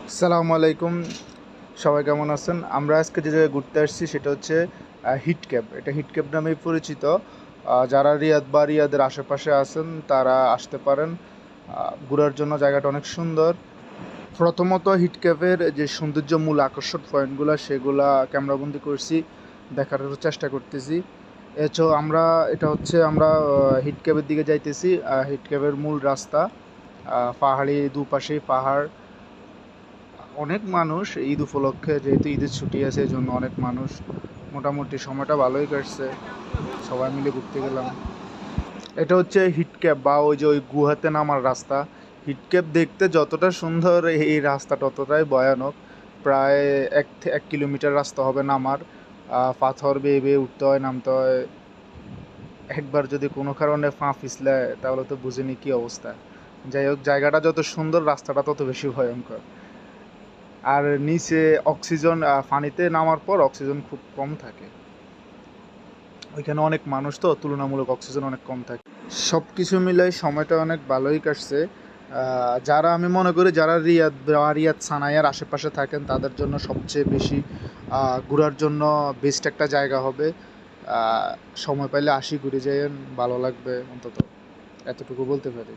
আসসালামু আলাইকুম। সবাই কেমন আছেন? আমরা আজকে যে জায়গায় ঘুরতে আসছি সেটা হচ্ছে হিট ক্যাব। এটা হিট ক্যাব নামেই পরিচিত। যারা রিয়াদ বা রিয়াদের আশেপাশে আছেন তারা আসতে পারেন। ঘোরার জন্য জায়গাটা অনেক সুন্দর। প্রথমত হিট ক্যাবের যে সৌন্দর্য মূল আকর্ষণ পয়েন্টগুলো সেগুলা ক্যামেরাবন্দি করছি, দেখার চেষ্টা করতেছি। এটা হচ্ছে আমরা হিট ক্যাবের দিকে যাইতেছি। হিট ক্যাবের মূল রাস্তা, পাহাড়ি দুপাশেই পাহাড়। অনেক মানুষ ঈদ উপলক্ষে, যেহেতু ঈদের ছুটি আছে এই জন্য অনেক মানুষ। মোটামুটি সময়টা ভালোই কাটছে, সবাই মিলে ঘুরতে গেলাম। এটা হচ্ছে হিট ক্যাব বা ওই যে ওই গুহাতে নামার রাস্তা। হিট ক্যাব দেখতে যতটা সুন্দর এই রাস্তা ততটাই ভয়ানক। প্রায় 1 কিলোমিটার রাস্তা হবে নামার। পাথর বেয়ে বেয়ে উঠতে হয়, নামতে হয়। একবার যদি কোনো কারণে পা পিছলে তাহলে তো বুঝিনি কী অবস্থা। যাই হোক, জায়গাটা যত সুন্দর রাস্তাটা তত বেশি ভয়ঙ্কর। আর নিচে অক্সিজেন, পানিতে নামার পর অক্সিজেন খুব কম থাকে। ওইখানে অনেক মানুষ, তো তুলনামূলক অক্সিজেন অনেক কম থাকে। সব কিছু মিলাই সময়টা অনেক ভালোই কাটছে। যারা আমি মনে করি যারা রিয়াদ বা রিয়াদ সানাইয়ার আশেপাশে থাকেন তাদের জন্য সবচেয়ে বেশি ঘোরার জন্য বেস্ট একটা জায়গা হবে। সময় পাইলে ঘুরে যাইয়েন, ভালো লাগবে অন্তত, এতটুকু বলতে পারি।